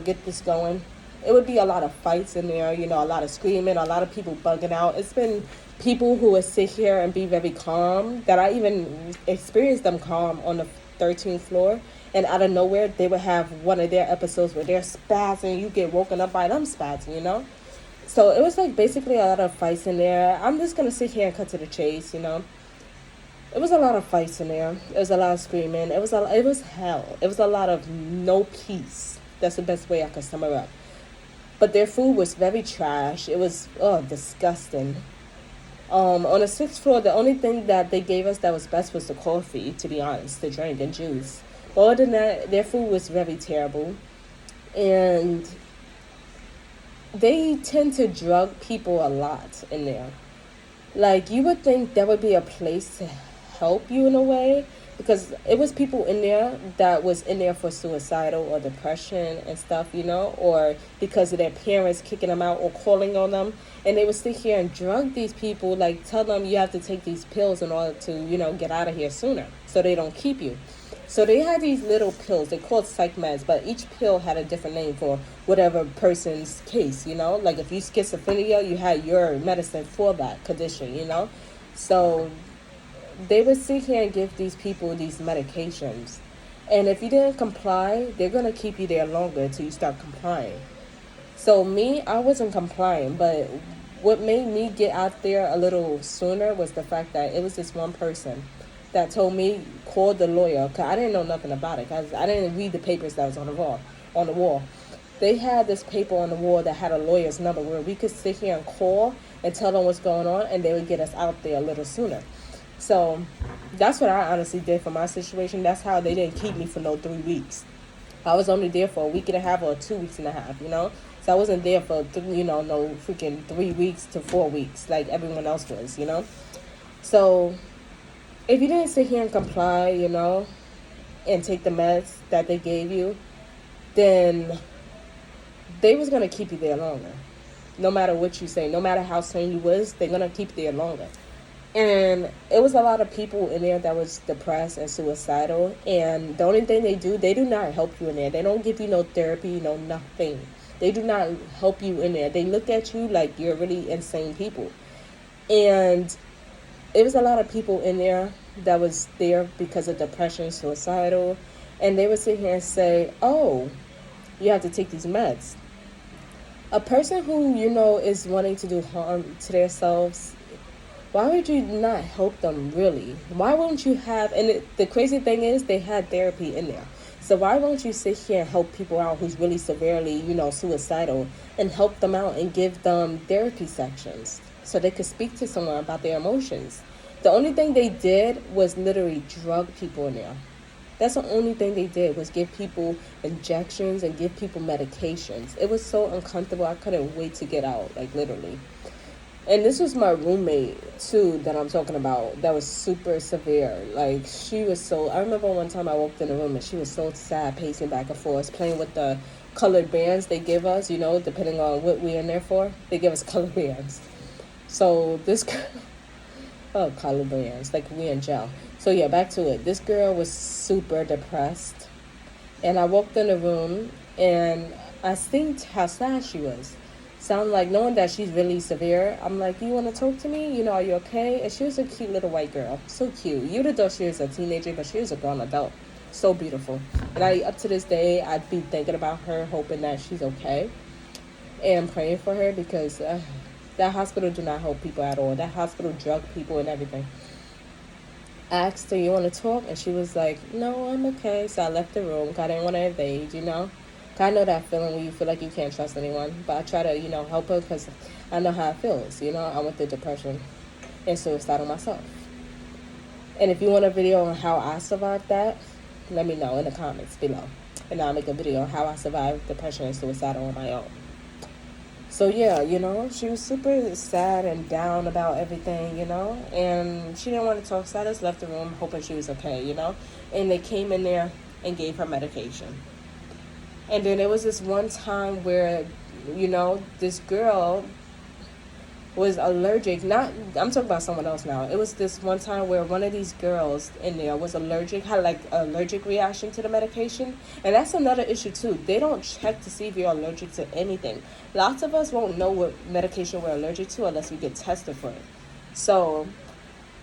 get this going. It would be a lot of fights in there, a lot of screaming, a lot of people bugging out. It's been people who would sit here and be very calm, that I even experienced them calm on the 13th floor. And out of nowhere, they would have one of their episodes where they're spazzing. You get woken up by them spazzing, So it was like basically a lot of fights in there. I'm just going to sit here and cut to the chase, It was a lot of fights in there. It was a lot of screaming. It was hell. It was a lot of no peace. That's the best way I could sum it up. But their food was very trash. It was disgusting. On the 6th floor, the only thing that they gave us that was best was the coffee, to be honest, the drink and juice. But other than that, their food was very terrible. And they tend to drug people a lot in there. Like, you would think that would be a place to help you in a way, because it was people in there that was in there for suicidal or depression and stuff, or because of their parents kicking them out or calling on them. And they would sit here and drug these people, like tell them you have to take these pills in order to, get out of here sooner so they don't keep you. So they had these little pills. They called Psych meds, but each pill had a different name for whatever person's case, Like if you schizophrenia, you had your medicine for that condition, So they would sit here and give these people these medications. And if you didn't comply, they're going to keep you there longer until you start complying. So me, I wasn't complying, but what made me get out there a little sooner was the fact that it was this one person that told me, call the lawyer, because I didn't know nothing about it, because I didn't read the papers that was on the wall. They had this paper on the wall that had a lawyer's number where we could sit here and call and tell them what's going on, and they would get us out there a little sooner. So that's what I honestly did for my situation. That's how they didn't keep me for no 3 weeks. I was only there for a week and a half or 2 weeks and a half, So I wasn't there for, no freaking 3 weeks to 4 weeks like everyone else was, So if you didn't sit here and comply, and take the meds that they gave you, then they was going to keep you there longer. No matter what you say, no matter how sane you was, they're going to keep you there longer. And it was a lot of people in there that was depressed and suicidal. And the only thing they do not help you in there. They don't give you no therapy, no nothing. They do not help you in there. They look at you like you're really insane people. And it was a lot of people in there that was there because of depression, suicidal. And they would sit here and say, oh, you have to take these meds. A person who, is wanting to do harm to themselves, why would you not help them, really? Why wouldn't you have, and the crazy thing is, they had therapy in there. So why won't you sit here and help people out who's really severely, suicidal, and help them out and give them therapy sections so they could speak to someone about their emotions? The only thing they did was literally drug people in there. That's the only thing they did, was give people injections and give people medications. It was so uncomfortable. I couldn't wait to get out, like literally. And this was my roommate too that I'm talking about, that was super severe. Like, she was so, I remember one time I walked in the room and she was so sad, pacing back and forth, playing with the colored bands they give us, depending on what we're in there for. They give us colored bands. So this girl, oh, colored bands, like we in jail. So yeah, back to it. This girl was super depressed. And I walked in the room and I seen how sad she was. Sound like, knowing that she's really severe, I'm like, you want to talk to me? Are you okay? And she was a cute little white girl. So cute. You would have thought she was a teenager, but she was a grown adult. So beautiful. And up to this day, I'd be thinking about her, hoping that she's okay. And praying for her, because that hospital do not help people at all. That hospital drug people and everything. I asked her, you want to talk? And she was like, no, I'm okay. So I left the room, because I didn't want to invade, I know that feeling when you feel like you can't trust anyone. But I try to, help her, because I know how it feels. I went through depression and suicidal myself. And if you want a video on how I survived that, let me know in the comments below. And I'll make a video on how I survived depression and suicidal on my own. So yeah, she was super sad and down about everything, and she didn't want to talk, so I just left the room hoping she was okay, and they came in there and gave her medication. And then there was this one time where, this girl was allergic. I'm talking about someone else now. It was this one time where one of these girls in there was allergic, had like an allergic reaction to the medication. And that's another issue too. They don't check to see if you're allergic to anything. Lots of us won't know what medication we're allergic to unless we get tested for it. So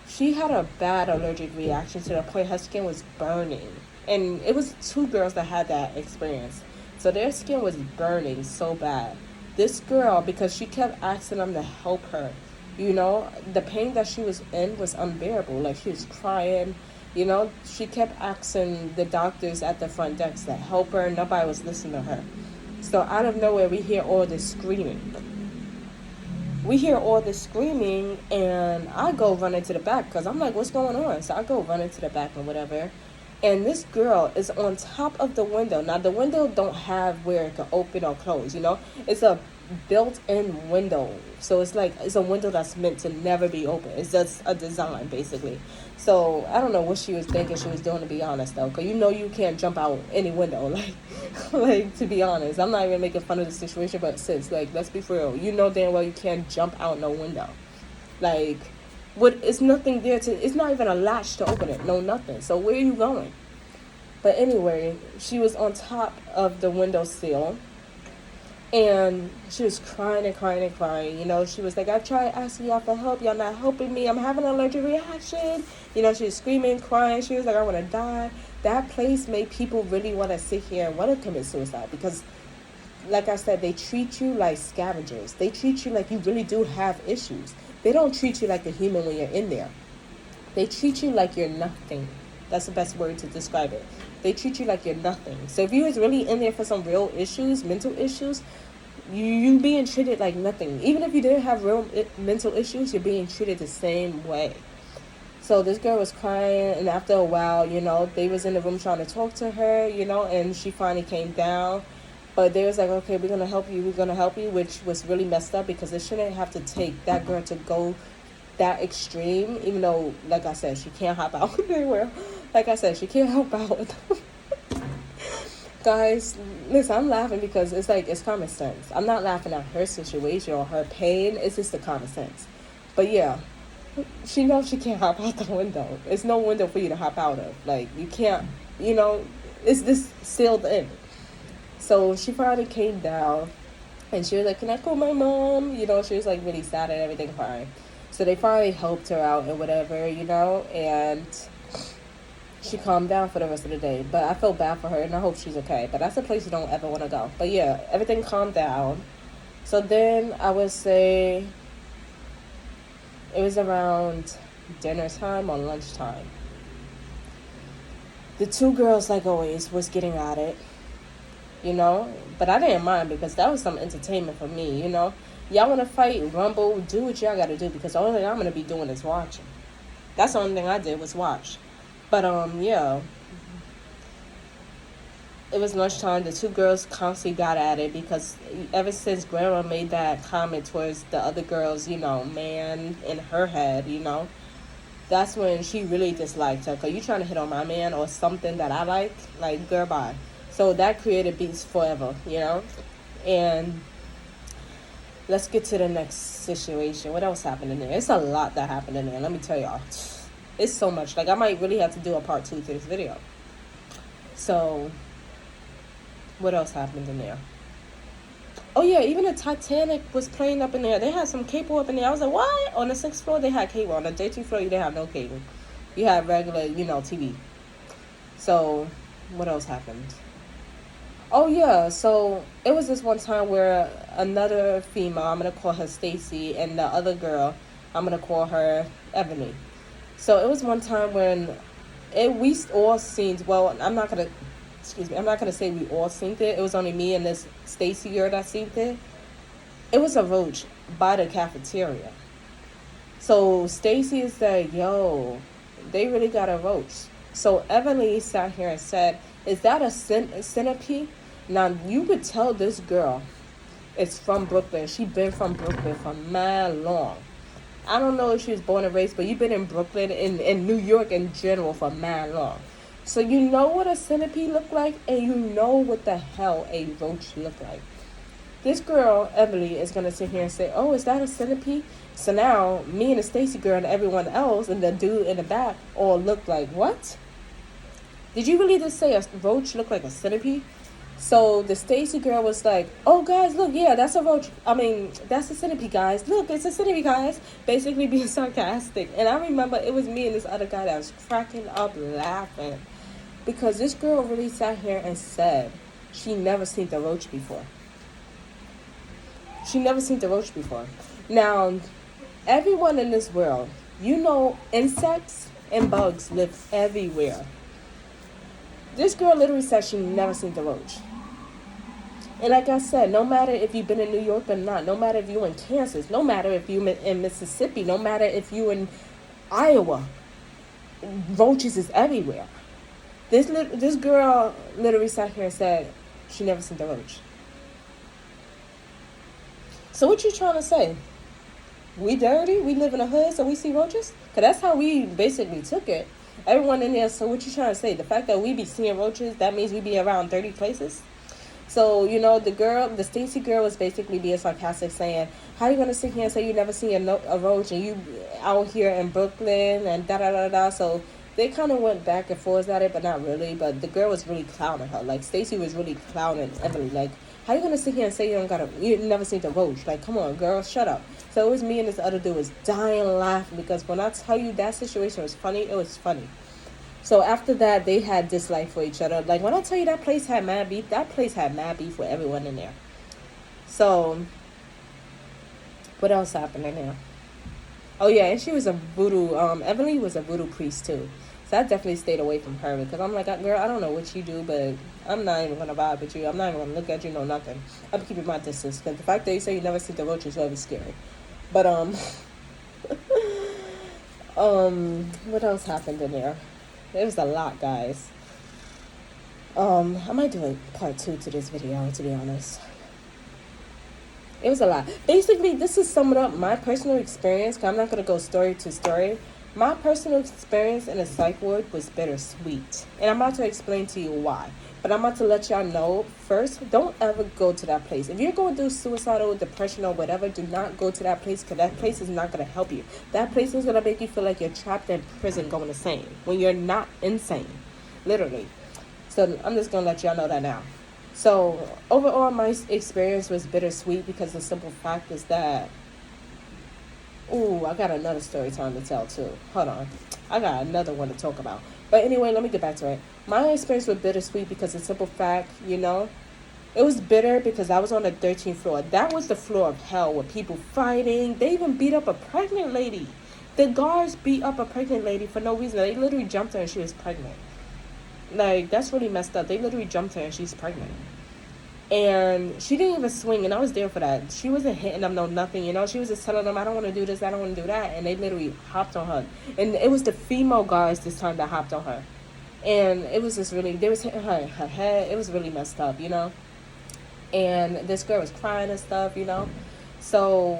she had a bad allergic reaction to the point her skin was burning. And it was 2 girls that had that experience. So their skin was burning so bad. This girl, because she kept asking them to help her, the pain that she was in was unbearable. Like, she was crying, she kept asking the doctors at the front desk to help her. Nobody was listening to her. So out of nowhere, we hear all this screaming. And I go running to the back, because I'm like, what's going on? So I go running to the back and whatever. And this girl is on top of the window. Now, the window don't have where it can open or close, It's a built-in window. So it's a window that's meant to never be open. It's just a design, basically. So I don't know what she was thinking she was doing, to be honest, though. Because you can't jump out any window. Like, to be honest. I'm not even making fun of the situation, but sis, let's be for real. You know damn well you can't jump out no window. It's nothing there it's not even a latch to open it. No, nothing. So where are you going? But anyway, she was on top of the windowsill. And she was crying and crying and crying. She was like, I tried asking y'all for help. Y'all not helping me. I'm having an allergic reaction. She was screaming, crying. She was like, I want to die. That place made people really want to sit here and want to commit suicide. Because, like I said, they treat you like scavengers. They treat you like you really do have issues. They don't treat you like a human when you're in there. They treat you like you're nothing. That's the best word to describe it. They treat you like you're nothing. So if you was really in there for some real issues, mental issues, you being treated like nothing. Even if you didn't have real mental issues, you're being treated the same way. So this girl was crying, and after a while, they was in the room trying to talk to her, and she finally came down. But they was like, okay, we're going to help you, which was really messed up, because it shouldn't have to take that girl to go that extreme, even though, like I said, she can't hop out anywhere. Like I said, she can't help out. Guys, listen, I'm laughing because it's common sense. I'm not laughing at her situation or her pain. It's just the common sense. But yeah, she knows she can't hop out the window. It's no window for you to hop out of. You can't, it's this sealed in. So she finally came down, and she was like, can I call my mom? She was really sad and everything, fine. So they finally helped her out and whatever, and she calmed down for the rest of the day. But I felt bad for her, and I hope she's okay. But that's a place you don't ever want to go. But yeah, everything calmed down. So then I would say it was around dinner time or lunchtime. The two girls, like always, was getting at it, you know. But I didn't mind because that was some entertainment for me, you know. Y'all want to fight, rumble, do what y'all got to do because the only thing I'm going to be doing is watching. That's the only thing I did was watch. But, yeah. It was lunchtime. The two girls constantly got at it because ever since Grandma made that comment towards the other girls, you know, man, in her head, you know, that's when she really disliked her. Because you trying to hit on my man or something that I like, girl, bye. So that created beats forever, you know. And let's get to the next situation. What else happened in there? It's a lot that happened in there. Let me tell y'all. It's so much. Like, I might really have to do a part 2 to this video. So, what else happened in there? Oh, yeah, even the Titanic was playing up in there. They had some cable up in there. I was like, what? On the 6th floor, they had cable. On the 13th floor, you didn't have no cable. You had regular, you know, TV. So, what else happened? Oh, yeah, so it was this one time where another female, I'm going to call her Stacy, and the other girl, I'm going to call her Ebony. So it was one time when we all seen, well, I'm not going to say we all seen it. It was only me and this Stacy girl that seen it. It was a roach by the cafeteria. So Stacy said, yo, they really got a roach. So Evelyn sat here and said, is that a centipede? Now, you could tell this girl is from Brooklyn. She been from Brooklyn for mad long. I don't know if she was born and raised, but you've been in Brooklyn, in New York in general for mad long. So you know what a centipede look like, and you know what the hell a roach look like. This girl, Emily, is going to sit here and say, oh, is that a centipede? So now, me and the Stacy girl and everyone else and the dude in the back all look like, what? Did you really just say a roach look like a centipede? So the Stacy girl was like, oh, guys, look, yeah, that's a roach. I mean, that's a centipede, guys. Look, it's a centipede, guys. Basically being sarcastic. And I remember it was me and this other guy that was cracking up laughing. Because this girl really sat here and said she never seen the roach before. She never seen the roach before. Now, everyone in this world, you know, insects and bugs live everywhere. This girl literally said she never seen the roach. And like I said, no matter if you've been in New York or not, no matter if you're in Kansas, no matter if you're in Mississippi, no matter if you're in Iowa, roaches is everywhere. This girl literally sat here and said she never seen the roach. So what you trying to say? We dirty? We live in a hood so we see roaches? Because that's how we basically took it. Everyone in there, so what you trying to say? The fact that we be seeing roaches, that means we be around dirty places? So, you know, the Stacy girl was basically being sarcastic saying, how you going to sit here and say you never seen a roach and you out here in Brooklyn and da-da-da-da. So they kind of went back and forth at it, but not really. But the girl was really clowning her. Like, Stacy was really clowning Emily. Like, how you going to sit here and say you never seen the roach? Like, come on, girl, shut up. So it was me and this other dude was dying laughing because when I tell you that situation was funny, it was funny. So after that, they had dislike for each other. Like, when I tell you that place had mad beef with everyone in there. So, what else happened in there? Oh, yeah, and she was a voodoo, Evelyn was a voodoo priest, too. So I definitely stayed away from her because I'm like, girl, I don't know what you do, but I'm not even going to vibe with you. I'm not even going to look at you, no nothing. I'm keeping my distance because the fact that you say you never see the roach is really scary. But, what else happened in there? There was a lot, guys. I might do a part 2 to this video, to be honest. It was a lot. Basically, this is summing up my personal experience, because I'm not going to go story to story. My personal experience in a psych ward was bittersweet. And I'm about to explain to you why. But I'm about to let y'all know, first, don't ever go to that place. If you're going through suicidal depression or whatever, do not go to that place because that place is not going to help you. That place is going to make you feel like you're trapped in prison going insane when you're not insane, literally. So I'm just going to let y'all know that now. So overall, my experience was bittersweet because the simple fact is that, ooh, I got another story time to tell too. Hold on. I got another one to talk about. But anyway, let me get back to it. My experience was bittersweet because the simple fact, you know, it was bitter because I was on the 13th floor. That was the floor of hell with people fighting. They even beat up a pregnant lady. The guards beat up a pregnant lady for no reason. They literally jumped her and she was pregnant. Like, that's really messed up. They literally jumped her and she's pregnant. And she didn't even swing, and I was there for that. She wasn't hitting them, no nothing, you know. She was just telling them, I don't want to do this, I don't want to do that. And they literally hopped on her. And it was the female guards this time that hopped on her. And it was just really, they was hitting her head. It was really messed up, you know. And this girl was crying and stuff, you know. So,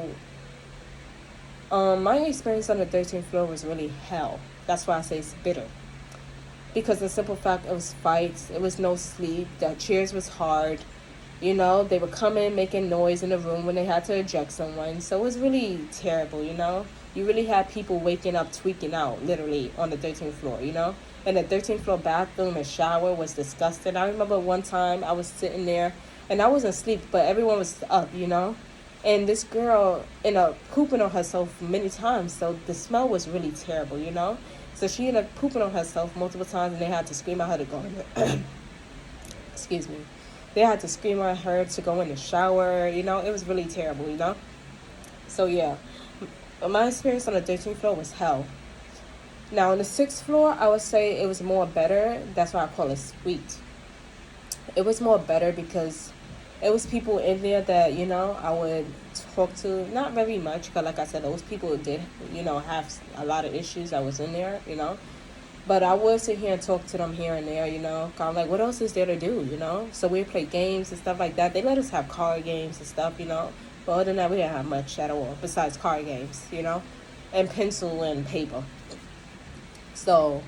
my experience on the 13th floor was really hell. That's why I say it's bitter. Because the simple fact, it was fights, it was no sleep, the chairs was hard. You know, they would come in making noise in the room when they had to eject someone. So it was really terrible, you know. You really had people waking up, tweaking out, literally, on the 13th floor, you know. And the 13th floor bathroom and shower was disgusting. I remember one time I was sitting there, and I wasn't asleep, but everyone was up, you know. And this girl ended up pooping on herself many times, so the smell was really terrible, you know. So she ended up pooping on herself multiple times, and they had to scream at her to go in there. Excuse me. They had to scream at her to go in the shower. You know, it was really terrible, you know. So, yeah. My experience on the 13th floor was hell. Now, on the 6th floor, I would say it was more better. That's why I call it sweet. It was more better because it was people in there that, you know, I would talk to. Not very much, because like I said, those people did, you know, have a lot of issues that was in there, you know. But I would sit here and talk to them here and there, you know. Kind of like, what else is there to do, you know? So we play games and stuff like that. They let us have card games and stuff, you know. But other than that, we didn't have much at all besides card games, you know, and pencil and paper. So,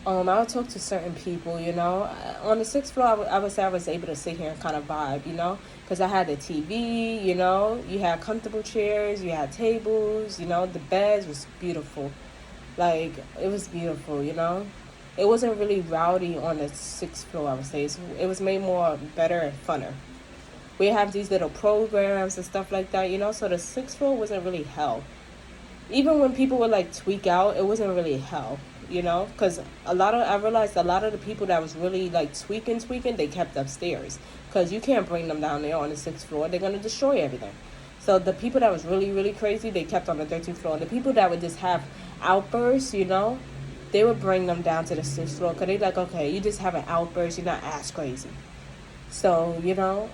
I would talk to certain people, you know. On the 6th floor, I would say I was able to sit here and kind of vibe, you know, because I had the TV, you know. You had comfortable chairs, you had tables, you know. The beds was beautiful. Like, it was beautiful, you know. It wasn't really rowdy on the 6th floor, I would say. It was made more better and funner. We have these little programs and stuff like that, you know. So the 6th floor wasn't really hell. Even when people would, like, tweak out, it wasn't really hell, you know. Because I realized a lot of the people that was really, like, tweaking, they kept upstairs. Because you can't bring them down there on the 6th floor. They're going to destroy everything. So the people that was really, really crazy, they kept on the 13th floor. And the people that would just have outbursts, you know, they would bring them down to the 6th floor. Because they like, okay, you just have an outburst. You're not as crazy. So, you know,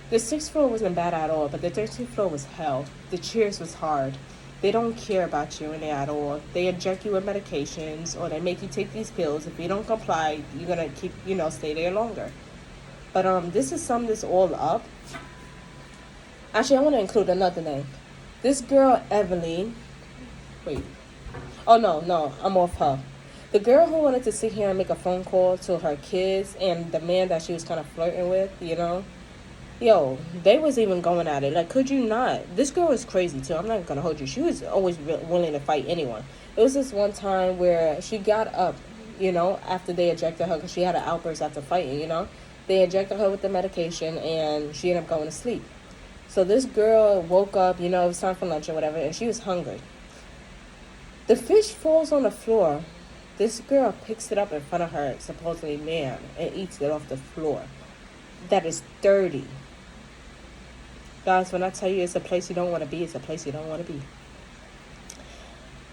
the 6th floor wasn't bad at all. But the 13th floor was hell. The chairs was hard. They don't care about you in there at all. They inject you with medications or they make you take these pills. If you don't comply, you're going to keep, you know, stay there longer. But this is sum this all up. Actually, I want to include another name. This girl, Evelyn. Wait. Oh, no, I'm off her. The girl who wanted to sit here and make a phone call to her kids and the man that she was kind of flirting with, you know. Yo, they was even going at it. Like, could you not? This girl is crazy, too. I'm not going to hold you. She was always willing to fight anyone. It was this one time where she got up, you know, after they ejected her because she had an outburst after fighting, you know. They injected her with the medication and she ended up going to sleep. So this girl woke up, you know, it was time for lunch or whatever, and she was hungry. The fish falls on the floor. This girl picks it up in front of her, supposedly man, and eats it off the floor. That is dirty. Guys, when I tell you it's a place you don't want to be, it's a place you don't want to be.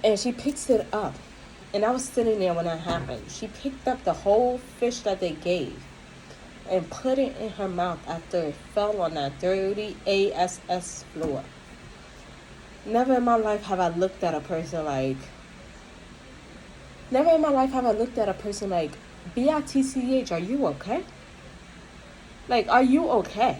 And she picks it up. And I was sitting there when that happened. She picked up the whole fish that they gave and put it in her mouth after it fell on that dirty ASS floor. Never in my life have I looked at a person like, BITCH, are you okay? Like, are you okay?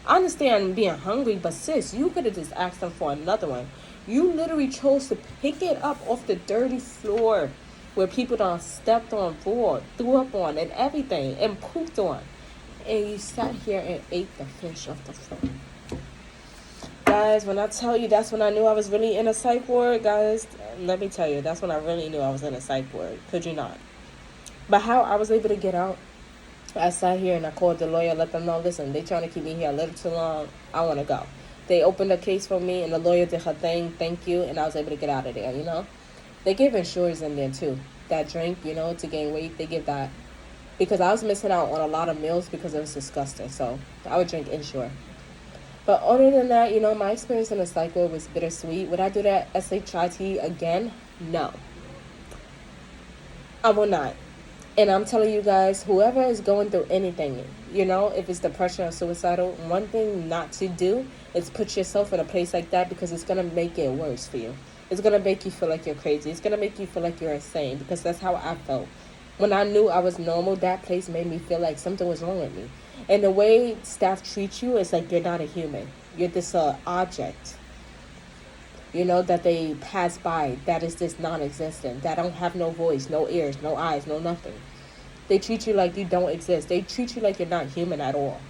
I understand being hungry, but sis, you could have just asked them for another one. You literally chose to pick it up off the dirty floor where people done stepped on, threw up on, and everything, and pooped on. And you sat here and ate the fish off the floor. Guys, when I tell you that's when I knew I was really in a psych ward, guys, let me tell you, that's when I really knew I was in a psych ward. Could you not? But how I was able to get out, I sat here and I called the lawyer, let them know, listen, they trying to keep me here a little too long. I want to go. They opened a case for me, and the lawyer did her thing, thank you, and I was able to get out of there, you know? They give insurance in there, too. That drink, you know, to gain weight, they give that. Because I was missing out on a lot of meals because it was disgusting, so I would drink Ensure. But other than that, you know, my experience in the psych ward was bittersweet. Would I do that SHIT again? No. I will not. And I'm telling you guys, whoever is going through anything, you know, if it's depression or suicidal, one thing not to do is put yourself in a place like that, because it's going to make it worse for you. It's going to make you feel like you're crazy. It's going to make you feel like you're insane, because that's how I felt. When I knew I was normal, that place made me feel like something was wrong with me. And the way staff treats you is like you're not a human. You're this object, you know, that they pass by, that is just non-existent, that don't have no voice, no ears, no eyes, no nothing. They treat you like you don't exist. They treat you like you're not human at all.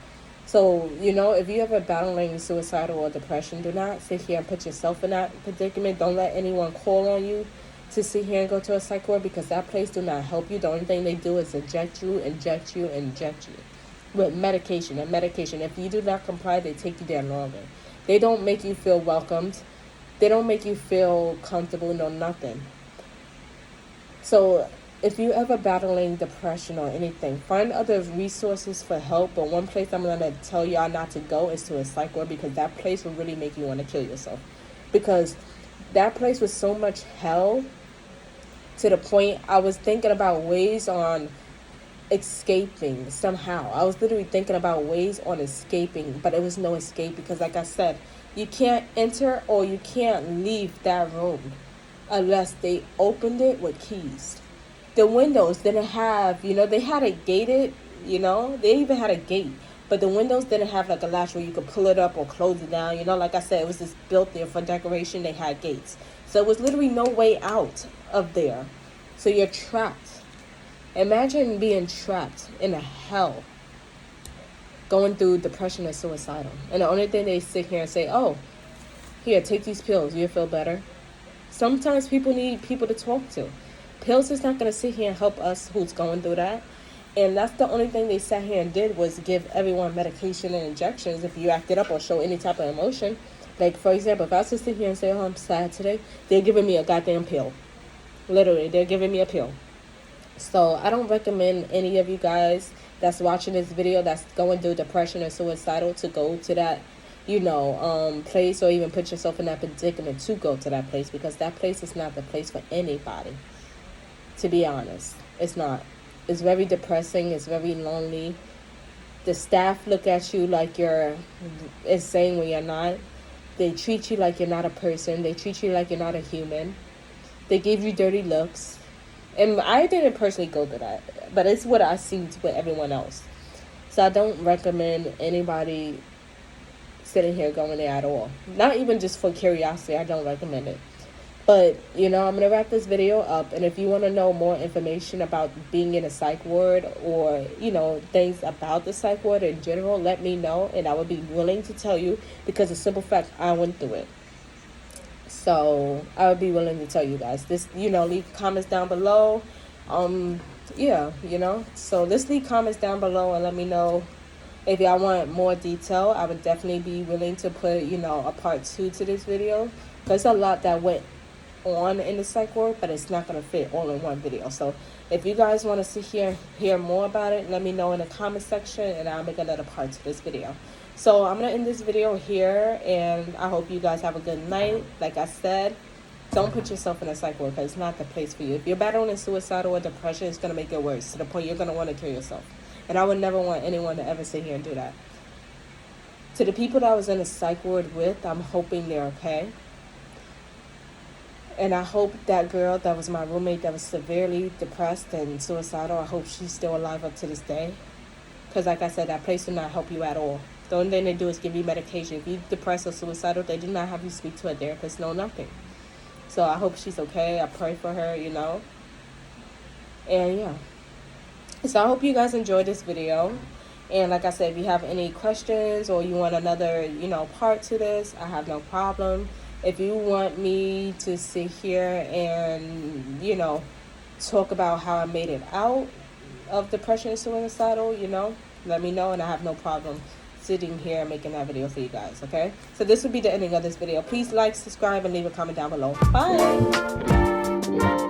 So, you know, if you ever battling suicidal or depression, do not sit here and put yourself in that predicament. Don't let anyone call on you to sit here and go to a psych ward, because that place do not help you. The only thing they do is inject you with medication and medication. If you do not comply, they take you there longer. They don't make you feel welcomed. They don't make you feel comfortable, no nothing. So if you ever battling depression or anything, find other resources for help. But one place I'm going to tell y'all not to go is to a psych ward, because that place will really make you want to kill yourself. Because that place was so much hell, to the point I was thinking about ways on escaping somehow. I was literally thinking about ways on escaping, but it was no escape, because like I said, you can't enter or you can't leave that room unless they opened it with keys. The windows didn't have, you know, they had it gated, you know, they even had a gate, but the windows didn't have like a latch where you could pull it up or close it down. You know, like I said, it was just built there for decoration. They had gates. So it was literally no way out of there. So you're trapped. Imagine being trapped in a hell, going through depression and suicidal. And the only thing they sit here and say, oh, here, take these pills, you'll feel better. Sometimes people need people to talk to. Pills is not going to sit here and help us who's going through that. And that's the only thing they sat here and did, was give everyone medication and injections if you acted up or show any type of emotion. Like, for example, if I was to sit here and say, oh, I'm sad today, they're giving me a goddamn pill. Literally, they're giving me a pill. So I don't recommend any of you guys that's watching this video that's going through depression or suicidal to go to that, you know, place, or even put yourself in that predicament to go to that place, because that place is not the place for anybody. To be honest, it's not. It's very depressing. It's very lonely. The staff look at you like you're insane when you're not. They treat you like you're not a person. They treat you like you're not a human. They give you dirty looks. And I didn't personally go through that, but it's what I see with everyone else. So I don't recommend anybody sitting here going there at all. Not even just for curiosity. I don't recommend it. But, you know, I'm going to wrap this video up. And if you want to know more information about being in a psych ward, or, you know, things about the psych ward in general, let me know. And I would be willing to tell you, because the simple fact, I went through it. So I would be willing to tell you guys. This, you know, leave comments down below. Yeah, you know. So let's leave comments down below and let me know if y'all want more detail. I would definitely be willing to put, you know, a part 2 to this video. There's a lot that went on in the psych ward, but it's not going to fit all in one video. So if you guys want to sit here hear more about it, let me know in the comment section, and I'll make another part to this video. So I'm going to end this video here, and I hope you guys have a good night. Like I said, don't put yourself in a psych ward, because it's not the place for you. If you're battling suicidal or depression, it's going to make it worse, to the point you're going to want to kill yourself. And I would never want anyone to ever sit here and do that. To the people that I was in a psych ward with, I'm hoping they're okay. And I hope that girl that was my roommate that was severely depressed and suicidal, I hope she's still alive up to this day. Because like I said, that place will not help you at all. The only thing they do is give you medication. If you're depressed or suicidal, they do not have you speak to a therapist, no nothing. So I hope she's okay. I pray for her, you know. And yeah. So I hope you guys enjoyed this video. And like I said, if you have any questions or you want another, you know, part to this, I have no problem. If you want me to sit here and, you know, talk about how I made it out of depression and suicidal, you know, let me know, and I have no problem sitting here and making that video for you guys, okay? So this will be the ending of this video. Please like, subscribe, and leave a comment down below. Bye!